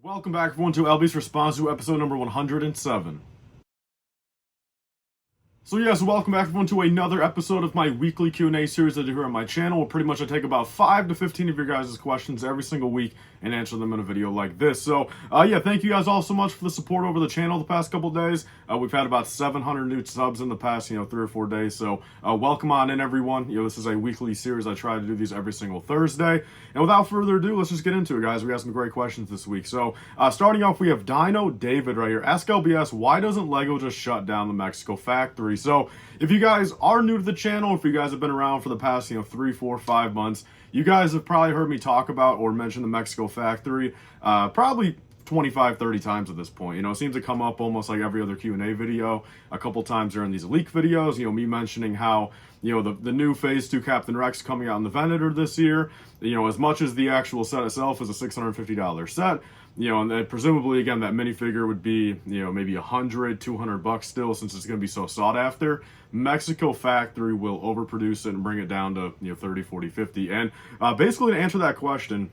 Welcome back, everyone, to LB's response to episode number 107. So welcome back, everyone, to another episode of my weekly Q&A series that I do here on my channel. Pretty much I take about 5 to 15 of your guys' questions every single week and answer them in a video like this. So, thank you guys all so much for the support over the channel the past couple days. We've had about 700 new subs in the past, 3 or 4 days. So, welcome on in, everyone. This is a weekly series. I try to do these every single Thursday. And without further ado, let's just get into it, guys. We got some great questions this week. So, starting off, we have Dino David right here. Ask LBS, why doesn't LEGO just shut down the Mexico factory? So, if you guys are new to the channel, if you guys have been around for the past, 3, 4, 5 months, you guys have probably heard me talk about or mention the Mexico factory probably 25, 30 times at this point. It seems to come up almost like every other Q&A video. A couple times during these leak videos, me mentioning how, the new Phase 2 Captain Rex coming out in the Venator this year, as much as the actual set itself is a $650 set, and then presumably, again, that minifigure would be, maybe $100, $200 still, since it's going to be so sought after. Mexico factory will overproduce it and bring it down to, 30, 40, 50. And basically, to answer that question,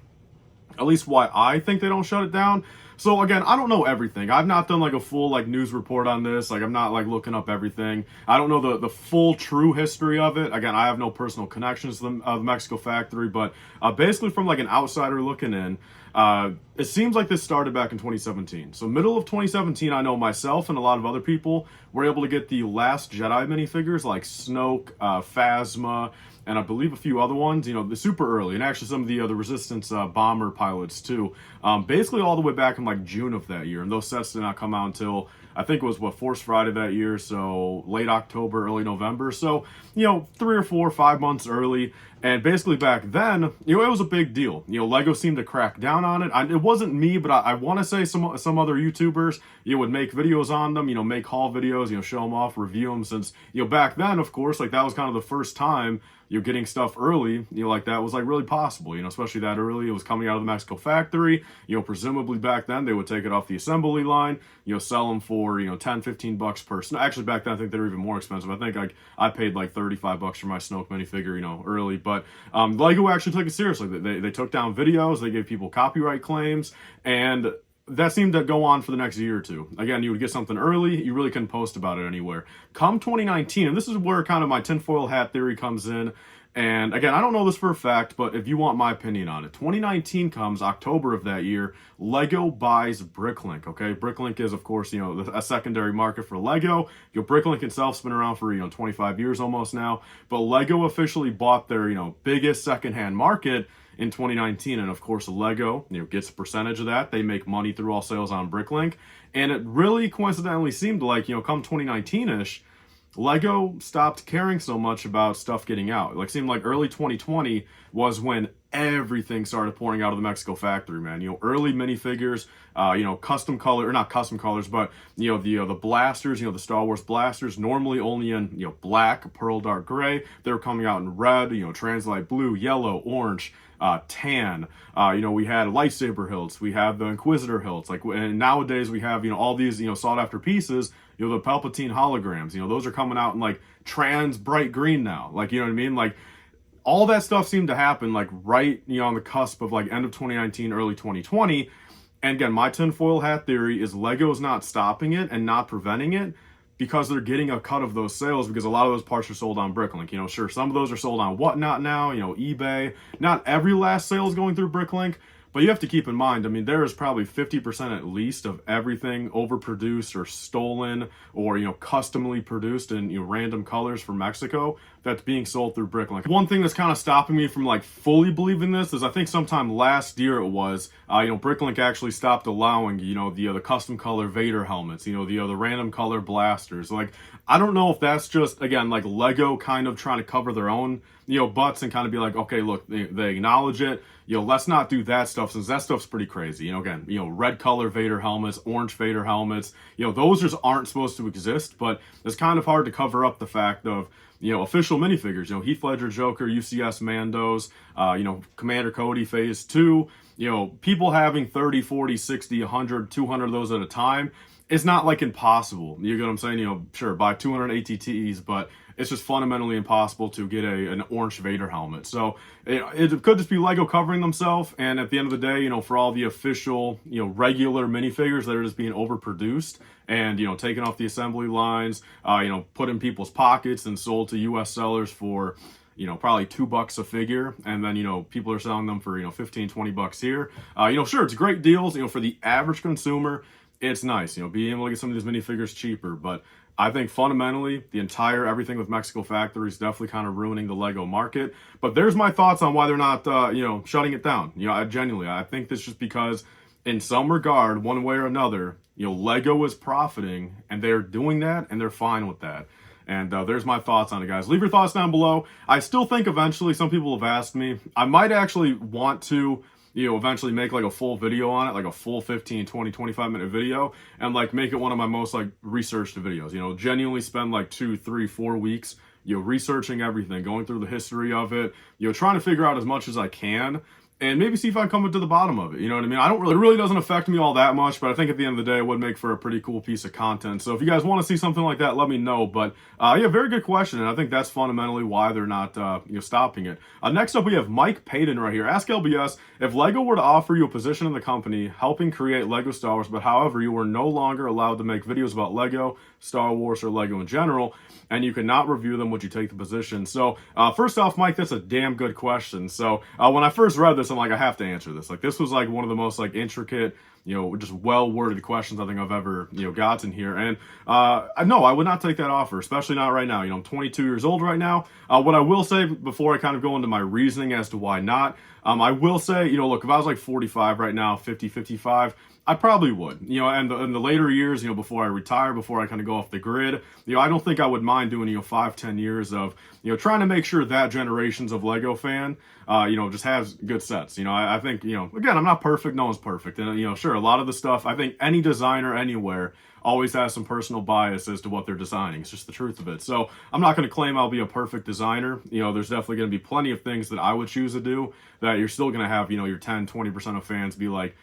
at least why I think they don't shut it down. So again, I don't know everything. I've not done like a full news report on this. I'm not looking up everything. I don't know the full true history of it. Again, I have no personal connections to the Mexico factory, but basically from an outsider looking in, it seems like this started back in 2017. So middle of 2017, I know myself and a lot of other people were able to get the Last Jedi minifigures like Snoke, Phasma, and I believe a few other ones, the super early, and actually some of the Resistance bomber pilots too. Basically all the way back in June of that year, and those sets did not come out until, I think it was Force Friday that year, so late October, early November. So, 3 or 4 or 5 months early. And basically back then, it was a big deal. LEGO seemed to crack down on it. It wasn't me, but I want to say some other YouTubers, would make videos on them, make haul videos, show them off, review them, since, back then, of course, that was kind of the first time you're getting stuff early, like that was really possible, especially that early. It was coming out of the Mexico factory, presumably back then they would take it off the assembly line, sell them for, $10, $15 per. Actually, back then I think they were even more expensive. I think I paid $35 for my Snoke minifigure, early. But LEGO actually took it seriously. They took down videos, they gave people copyright claims, and that seemed to go on for the next year or two. Again, you would get something early, you really couldn't post about it anywhere. Come 2019, and this is where kind of my tinfoil hat theory comes in. And again, I don't know this for a fact, but if you want my opinion on it, 2019 comes, October of that year, LEGO buys Bricklink, okay? Bricklink is, of course, a secondary market for LEGO. Bricklink itself's been around for, 25 years almost now, but LEGO officially bought their, biggest secondhand market in 2019, and of course LEGO gets a percentage of that. They make money through all sales on Bricklink, and it really coincidentally seemed like come 2019ish, LEGO stopped caring so much about stuff getting out. Seemed like early 2020 was when everything started pouring out of the Mexico factory, man. Early minifigures, custom color, or not custom colors, but the blasters, the Star Wars blasters, normally only in black, pearl dark gray. They were coming out in red, translite blue, yellow, orange, tan. We had lightsaber hilts, we have the Inquisitor hilts, and nowadays we have all these sought after pieces, the Palpatine holograms, those are coming out in trans bright green now, you know what I mean, all that stuff seemed to happen right on the cusp of end of 2019, early 2020. And again, my tinfoil hat theory is LEGO's not stopping it and not preventing it because they're getting a cut of those sales, because a lot of those parts are sold on Bricklink. Sure, some of those are sold on Whatnot now, eBay. Not every last sale is going through Bricklink, but you have to keep in mind, there is probably 50% at least of everything overproduced or stolen or, customly produced in random colors from Mexico that's being sold through Bricklink. One thing that's kind of stopping me from fully believing this is I think sometime last year it was, Bricklink actually stopped allowing, the custom color Vader helmets, the random color blasters. I don't know if that's just, again, LEGO kind of trying to cover their own, butts and kind of be okay, look, they acknowledge it. Let's not do that stuff, since that stuff's pretty crazy. Again, red color Vader helmets, orange Vader helmets, those just aren't supposed to exist, but it's kind of hard to cover up the fact of, official minifigures, Heath Ledger Joker, UCS Mandos, Commander Cody Phase 2, people having 30, 40, 60, 100, 200 of those at a time. It's not impossible. You get what I'm saying? Sure, buy 200 ATTs, but it's just fundamentally impossible to get an orange Vader helmet. So it could just be Lego covering themselves, and at the end of the day, for all the official, regular minifigures that are just being overproduced and, taken off the assembly lines, put in people's pockets and sold to US sellers for, probably $2 a figure, and then, people are selling them for, 15, 20 bucks here. Sure, it's great deals, for the average consumer, it's nice, being able to get some of these minifigures cheaper, but I think fundamentally, the entire Everything with Mexico factory is definitely kind of ruining the Lego market. But there's my thoughts on why they're not, shutting it down. I think this just because, in some regard, one way or another, Lego is profiting, and they're doing that, and they're fine with that. And there's my thoughts on it, guys. Leave your thoughts down below. I still think eventually, some people have asked me, I might actually want to, eventually make like a full video on it, like a full 15, 20, 25-minute video, and like make it one of my most like researched videos, genuinely spend like 2, 3, 4 weeks, researching everything, going through the history of it, trying to figure out as much as I can, and maybe see if I can come to the bottom of it. You know what I mean? It really doesn't affect me all that much, but I think at the end of the day, it would make for a pretty cool piece of content. So if you guys want to see something like that, let me know. But yeah, very good question, and I think that's fundamentally why they're not stopping it. Next up, we have Mike Payton right here. Ask LBS, if Lego were to offer you a position in the company helping create Lego Star Wars, but however, you were no longer allowed to make videos about Lego, Star Wars, or Lego in general, and you could not review them, would you take the position? So first off, Mike, that's a damn good question. So when I first read this, I'm like, I have to answer this. Like, this was like one of the most like intricate, just well-worded questions I think I've ever, gotten here. And no, I would not take that offer, especially not right now. I'm 22 years old right now. What I will say before I kind of go into my reasoning as to why not, I will say, look, if I was like 45 right now, 50, 55, I probably would, and in the later years, before I retire, before I kind of go off the grid, I don't think I would mind doing, 5, 10 years of, trying to make sure that generations of Lego fan, just has good sets. I think, again, I'm not perfect. No one's perfect. And, sure, a lot of the stuff, I think any designer anywhere always has some personal bias as to what they're designing. It's just the truth of it. So I'm not going to claim I'll be a perfect designer. There's definitely going to be plenty of things that I would choose to do that you're still going to have, your 10, 20% of fans be like,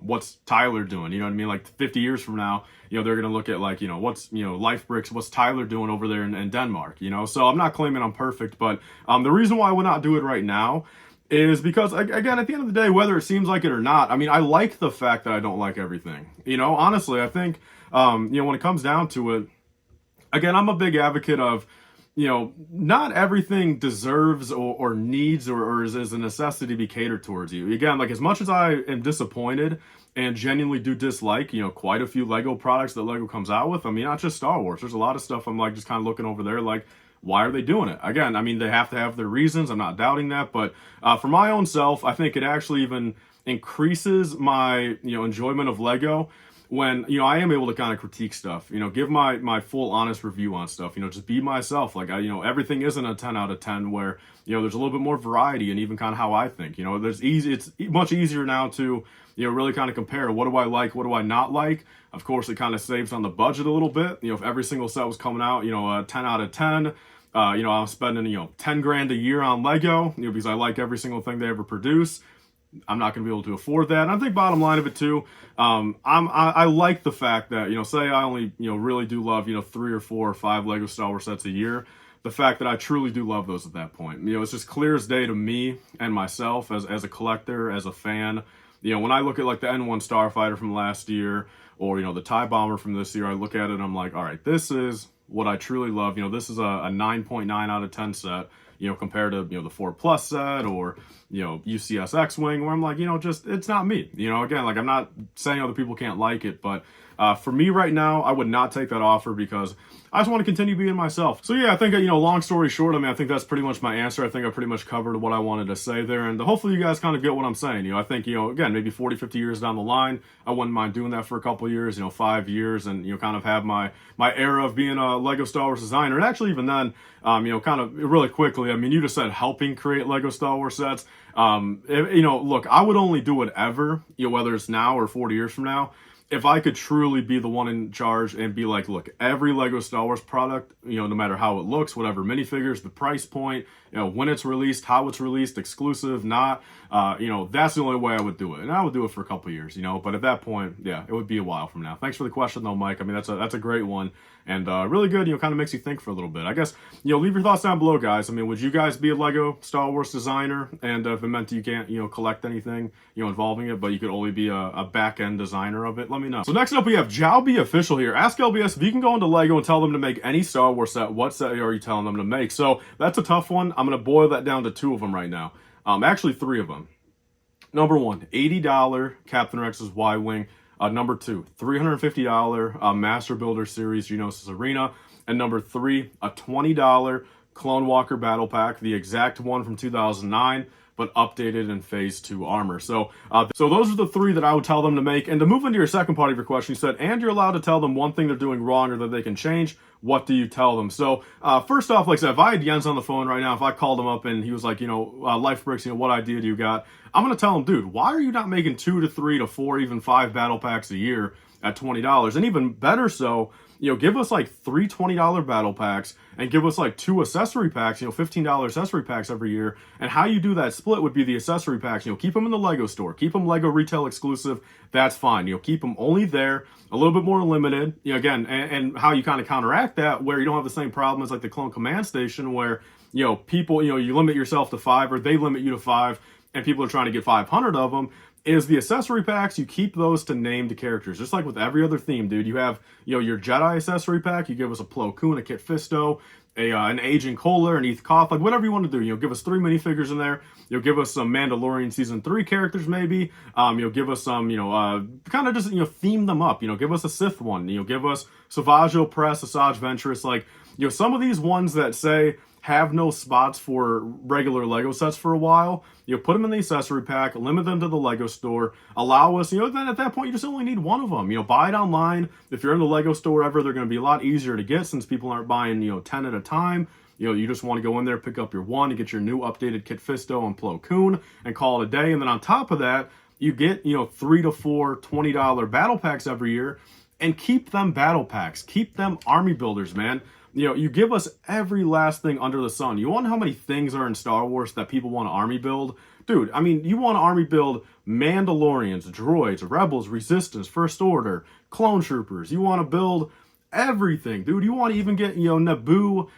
what's Tyler doing? You know what I mean? Like 50 years from now, they're going to look at like, what's, LifeBricks, what's Tyler doing over there in Denmark, So I'm not claiming I'm perfect, but the reason why I would not do it right now is because, again, at the end of the day, whether it seems like it or not, I mean, I like the fact that I don't like everything. Honestly, I think, when it comes down to it, again, I'm a big advocate of, not everything deserves or needs or is a necessity to be catered towards you. Again, like as much as I am disappointed and genuinely do dislike, quite a few Lego products that Lego comes out with. I mean, not just Star Wars. There's a lot of stuff I'm like just kind of looking over there like, why are they doing it? Again, I mean, they have to have their reasons. I'm not doubting that. But for my own self, I think it actually even increases my, enjoyment of Lego when, I am able to kind of critique stuff, give my full honest review on stuff, just be myself. Like, everything isn't a 10 out of 10 where, there's a little bit more variety and even kind of how I think, it's much easier now to, really kind of compare what do I like, what do I not like. Of course, it kind of saves on the budget a little bit. If every single set was coming out, 10 out of 10, I'm spending, 10 grand a year on Lego, because I like every single thing they ever produce. I'm not going to be able to afford that. And I think bottom line of it too, I like the fact that, say I only, really do love, 3 or 4 or 5 Lego Star Wars sets a year. The fact that I truly do love those at that point. It's just clear as day to me and myself as a collector, as a fan. When I look at like the N1 Starfighter from last year or, the TIE Bomber from this year, I look at it and I'm like, all right, this is what I truly love. This is a 9.9 out of 10 set. Compared to, the 4+ set or, UCS X-Wing, where I'm like, just, it's not me. Again, like I'm not saying other people can't like it, but for me right now, I would not take that offer because I just want to continue being myself. So yeah, I think, long story short, I mean, I think that's pretty much my answer. I think I pretty much covered what I wanted to say there. And hopefully you guys kind of get what I'm saying. I think, again, maybe 40, 50 years down the line, I wouldn't mind doing that for a couple of years, 5 years and, kind of have my era of being a Lego Star Wars designer. And actually even then, kind of really quickly, I mean, you just said helping create Lego Star Wars sets. Look, I would only do whatever, whether it's now or 40 years from now, if I could truly be the one in charge and be like, look, every Lego Star Wars product, no matter how it looks, whatever minifigures, the price point, when it's released, how it's released, exclusive, not, that's the only way I would do it. And I would do it for a couple years, but at that point, yeah, it would be a while from now. Thanks for the question though, Mike. I mean, that's a great one and really good, kind of makes you think for a little bit. I guess, leave your thoughts down below, guys. I mean, would you guys be a Lego Star Wars designer? And if it meant you can't, collect anything, involving it, but you could only be a back-end designer of it, let me know. So next up, we have Jowby Official here. Ask LBS if you can go into Lego and tell them to make any Star Wars set, what set are you telling them to make? So that's a tough one. I'm going to boil that down to 2 of them right now. Actually 3 of them. Number 1, $80 Captain Rex's Y-Wing. Number 2, $350 Master Builder Series Geonosis Arena. And number 3, a $20 Clone Walker Battle Pack, the exact one from 2009, but updated in Phase 2 armor. So those are the 3 that I would tell them to make. And to move into your second part of your question, you said, and you're allowed to tell them one thing they're doing wrong or that they can change. What do you tell them? So first off, like I said, if I had Jens on the phone right now, if I called him up and he was like, LifeBricks, what idea do you got? I'm going to tell him, dude, why are you not making 2 to 3 to 4, even 5 battle packs a year at $20? And even better so, give us like 3 $20 battle packs and give us like 2 accessory packs, $15 accessory packs every year. And how you do that split would be the accessory packs, keep them in the Lego store, keep them Lego retail exclusive. That's fine. Keep them only there, a little bit more limited. Again, and how you kind of counteract that where you don't have the same problem as like the Clone Command Station where, people, you limit yourself to 5 or they limit you to 5 and people are trying to get 500 of them. Is the accessory packs, you keep those to named characters. Just like with every other theme, dude. You have, your Jedi accessory pack. You give us a Plo Koon, a Kit Fisto, an Agent Kohler, an Eth Koth, like whatever you want to do. Give us 3 minifigures in there. You'll give us some Mandalorian Season 3 characters maybe. You'll give us some, kind of just, theme them up. Give us a Sith one. Give us Savage Opress, Asajj Ventress. Like, some of these ones that say have no spots for regular Lego sets for a while, put them in the accessory pack, limit them to the Lego store, allow us, then at that point, you just only need one of them. Buy it online. If you're in the Lego store ever, they're going to be a lot easier to get since people aren't buying, 10 at a time. You just want to go in there, pick up your one, and get your new updated Kit Fisto and Plo Koon and call it a day. And then on top of that, you get, 3 to 4 $20 battle packs every year and keep them battle packs. Keep them army builders, man. You give us every last thing under the sun. You want to know how many things are in Star Wars that people want to army build? Dude, I mean, you want to army build Mandalorians, droids, rebels, resistance, first order, clone troopers. You want to build everything, dude. You want to even get, Naboo,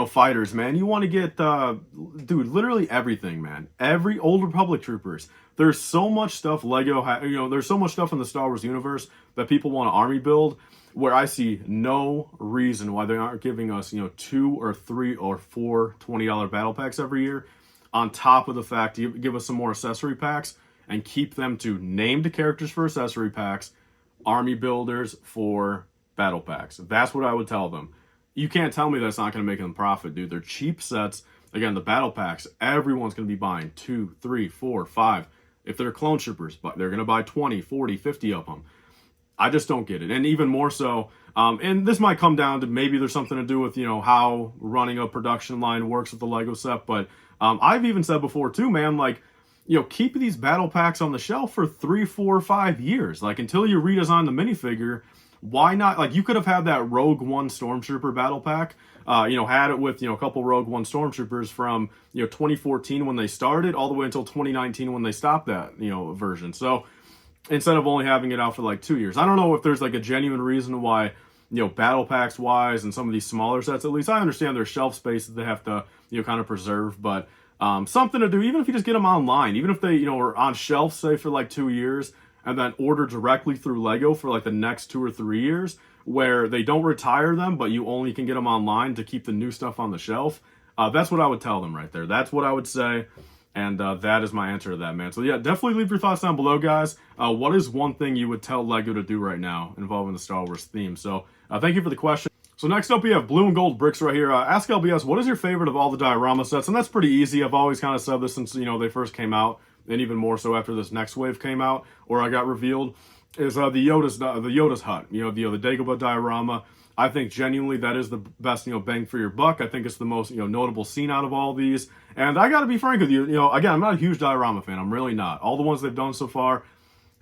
fighters, man. You want to get, dude, literally everything, man. Every Old Republic troopers. There's so much stuff Lego, there's so much stuff in the Star Wars universe that people want to army build, where I see no reason why they aren't giving us, 2 or 3 or 4 $20 battle packs every year, on top of the fact you give us some more accessory packs and keep them to named characters for accessory packs, army builders for battle packs. That's what I would tell them. You can't tell me that's not going to make them profit, dude. They're cheap sets. Again, the battle packs, everyone's going to be buying 2, 3, 4, 5. If they're clone troopers, but they're going to buy 20, 40, 50 of them. I just don't get it. And even more so, and this might come down to maybe there's something to do with, how running a production line works with the Lego set. But I've even said before too, man, like, keep these battle packs on the shelf for 3, 4, 5 years. Like, until you redesign the minifigure, why not? Like, you could have had that Rogue One Stormtrooper battle pack, had it with, a couple Rogue One Stormtroopers from, 2014 when they started all the way until 2019 when they stopped that, version. So instead of only having it out for like 2 years. I don't know if there's like a genuine reason why, battle packs wise and some of these smaller sets, at least I understand there's shelf space that they have to, kind of preserve, but something to do, even if you just get them online, even if they, are on shelf, say for like 2 years, and then order directly through Lego for like the next 2 or 3 years, where they don't retire them, but you only can get them online to keep the new stuff on the shelf. That's what I would tell them right there. That's what I would say. And that is my answer to that, man. So yeah, definitely leave your thoughts down below, guys. What is one thing you would tell Lego to do right now involving the Star Wars theme? So thank you for the question. So next up, we have blue and gold bricks right here. Ask LBS, what is your favorite of all the diorama sets? And that's pretty easy. I've always kind of said this since, they first came out, and even more so after this next wave came out, or I got revealed, is the Yoda's hut, the Dagobah diorama. I think genuinely that is the best, bang for your buck. I think it's the most, notable scene out of all these. And I got to be frank with you, again, I'm not a huge diorama fan. I'm really not. All the ones they've done so far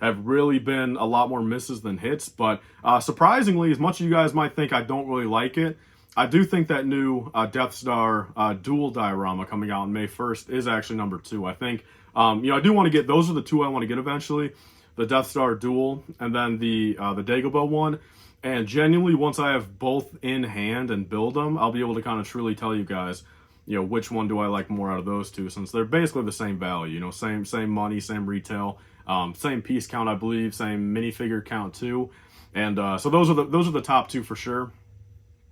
have really been a lot more misses than hits. But surprisingly, as much as you guys might think I don't really like it, I do think that new Death Star dual diorama coming out on May 1st is actually number 2. I think, I do want to get, those are the 2 I want to get eventually, the Death Star dual and then the Dagobah one. And genuinely, once I have both in hand and build them, I'll be able to kind of truly tell you guys, which one do I like more out of those 2, since they're basically the same value, same money, same retail, same piece count, I believe, same minifigure count too. And so those are the top 2 for sure.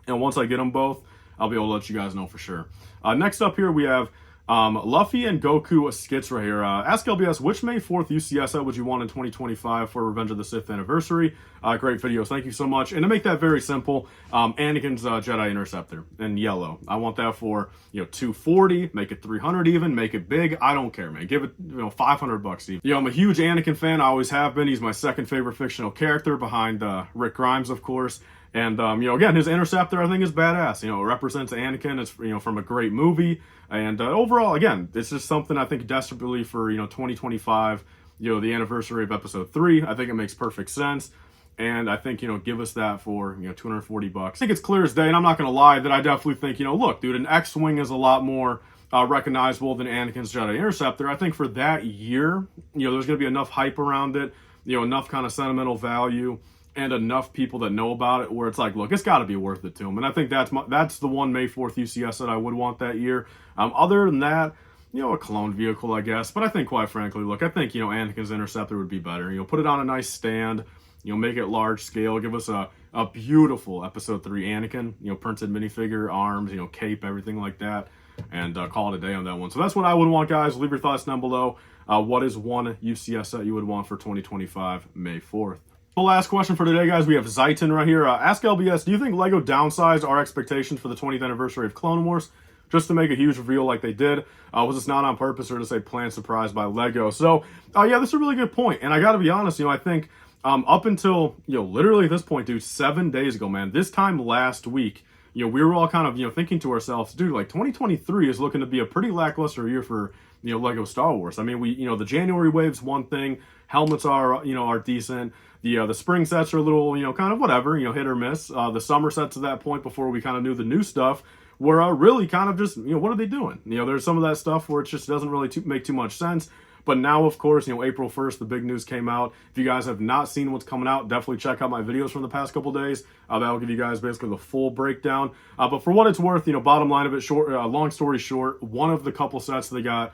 And once I get them both, I'll be able to let you guys know for sure. Next up here, we have Luffy and Goku skits right here. Ask LBS, which May 4th UCS set would you want in 2025 for Revenge of the Sith anniversary? Great videos. Thank you so much. And to make that very simple, Anakin's Jedi Interceptor in yellow. I want that for, 240, make it 300 even, make it big. I don't care, man. Give it, $500 even. I'm a huge Anakin fan. I always have been. He's my second favorite fictional character behind Rick Grimes, of course. And, again, his Interceptor, I think, is badass. It represents Anakin. It's, from a great movie. And overall, again, it's just something I think desperately for, 2025, the anniversary of Episode 3. I think it makes perfect sense. And I think, give us that for, $240. I think it's clear as day, and I'm not going to lie that I definitely think, look, dude, an X-Wing is a lot more recognizable than Anakin's Jedi Interceptor. I think for that year, there's going to be enough hype around it, enough kind of sentimental value, and enough people that know about it where it's like, look, it's got to be worth it to them. And I think that's the one May 4th UCS that I would want that year. Other than that, a clone vehicle, I guess. But I think, quite frankly, look, I think, Anakin's Interceptor would be better. Put it on a nice stand, make it large scale, give us a beautiful Episode 3 Anakin, printed minifigure, arms, cape, everything like that, and call it a day on that one. So that's what I would want, guys. Leave your thoughts down below. What is one UCS set you would want for 2025 May 4th? The last question for today, guys, we have Zaitin right here. Ask LBS, do you think LEGO downsized our expectations for the 20th anniversary of Clone Wars just to make a huge reveal like they did? Was this not on purpose or to say planned surprise by LEGO? So, yeah, this is a really good point. And I got to be honest, I think up until, literally at this point, dude, 7 days ago, man, this time last week, we were all kind of, thinking to ourselves, dude, like 2023 is looking to be a pretty lackluster year for, LEGO Star Wars. I mean, the January wave's one thing, helmets are decent. The spring sets are a little, kind of whatever, hit or miss. The summer sets at that point before we kind of knew the new stuff were really kind of just, what are they doing? There's some of that stuff where it just doesn't really make too much sense. But now, of course, April 1st, the big news came out. If you guys have not seen what's coming out, definitely check out my videos from the past couple days. That'll give you guys basically the full breakdown. But for what it's worth, bottom line of it, long story short, one of the couple sets they got,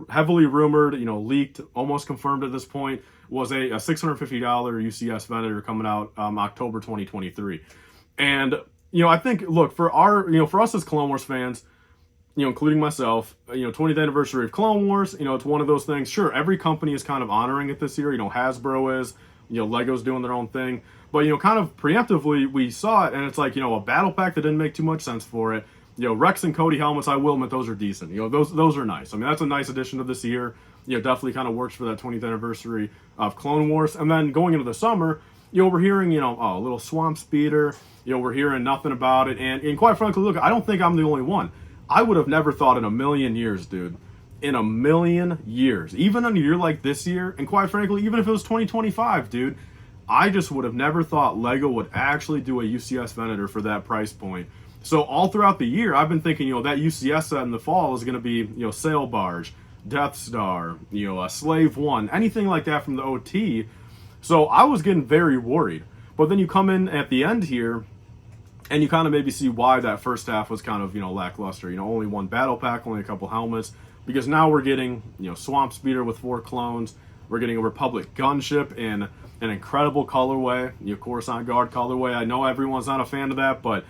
heavily rumored, leaked, almost confirmed at this point, was a $650 UCS Venator coming out October 2023. And, I think, look, for for us as Clone Wars fans, including myself, 20th anniversary of Clone Wars, it's one of those things. Sure, every company is kind of honoring it this year. Hasbro is, Lego's doing their own thing. But, kind of preemptively, we saw it, and it's like, a battle pack that didn't make too much sense for it. Rex and Cody helmets, I will admit, those are decent. Those are nice. I mean, that's a nice addition to this year. Definitely kind of works for that 20th anniversary of Clone Wars. And then going into the summer, we're hearing, a little swamp speeder. We're hearing nothing about it. And quite frankly, look, I don't think I'm the only one. I would have never thought in a million years, dude, in a million years, even on a year like this year, and quite frankly, even if it was 2025, dude, I just would have never thought LEGO would actually do a UCS Venator for that price point. So all throughout the year, I've been thinking, that UCS set in the fall is going to be, Sail Barge, Death Star, Slave One, anything like that from the OT. So I was getting very worried. But then you come in at the end here, and you kind of maybe see why that first half was kind of, lackluster. Only one battle pack, only a couple helmets. Because now we're getting, Swamp Speeder with 4 clones. We're getting a Republic Gunship in an incredible colorway. Coruscant Guard colorway. I know everyone's not a fan of that, but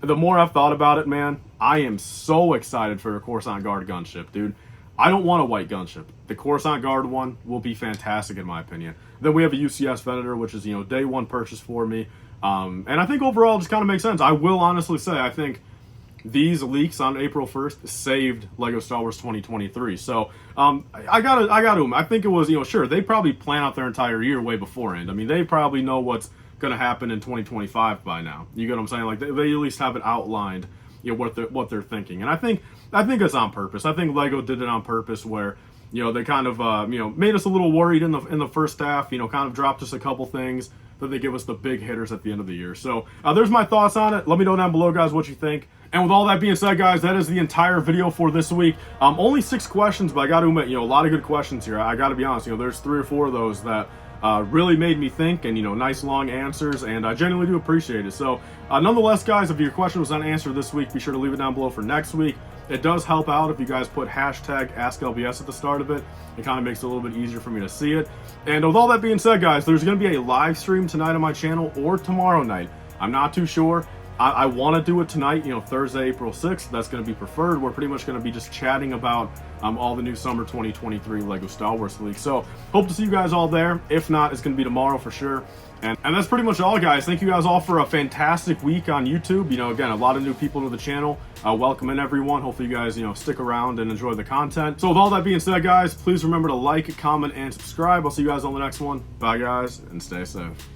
the more I've thought about it, man, I am so excited for a Coruscant Guard Gunship, dude. I don't want a white Gunship. The Coruscant Guard one will be fantastic in my opinion. Then we have a UCS Venator, which is, day one purchase for me. And I think overall it just kind of makes sense. I will honestly say, I think these leaks on April 1st saved LEGO Star Wars 2023. So, I think it was, sure, they probably plan out their entire year way beforehand. I mean, they probably know what's going to happen in 2025 by now. You get what I'm saying? Like, they at least have it outlined, what they're thinking. And I think it's on purpose. I think LEGO did it on purpose where, they kind of made us a little worried in the first half. Kind of dropped us a couple things. Then they give us the big hitters at the end of the year. So there's my thoughts on it. Let me know down below, guys, what you think. And with all that being said, guys, that is the entire video for this week. Only 6 questions, but I got to admit, a lot of good questions here. I got to be honest, there's 3 or 4 of those that really made me think, and nice long answers, and I genuinely do appreciate it. So nonetheless, guys, if your question was unanswered this week, be sure to leave it down below for next week. It does help out if you guys put hashtag AskLBS at the start of it. It kind of makes it a little bit easier for me to see it. And with all that being said, guys, there's going to be a live stream tonight on my channel or tomorrow night. I'm not too sure. I want to do it tonight, Thursday, April 6th. That's going to be preferred. We're pretty much going to be just chatting about all the new Summer 2023 LEGO Star Wars leaks. So hope to see you guys all there. If not, it's going to be tomorrow for sure. And that's pretty much all, guys. Thank you guys all for a fantastic week on YouTube. Again, a lot of new people to the channel. Welcome in, everyone. Hopefully you guys, stick around and enjoy the content. So with all that being said, guys, please remember to like, comment, and subscribe. I'll see you guys on the next one. Bye, guys, and stay safe.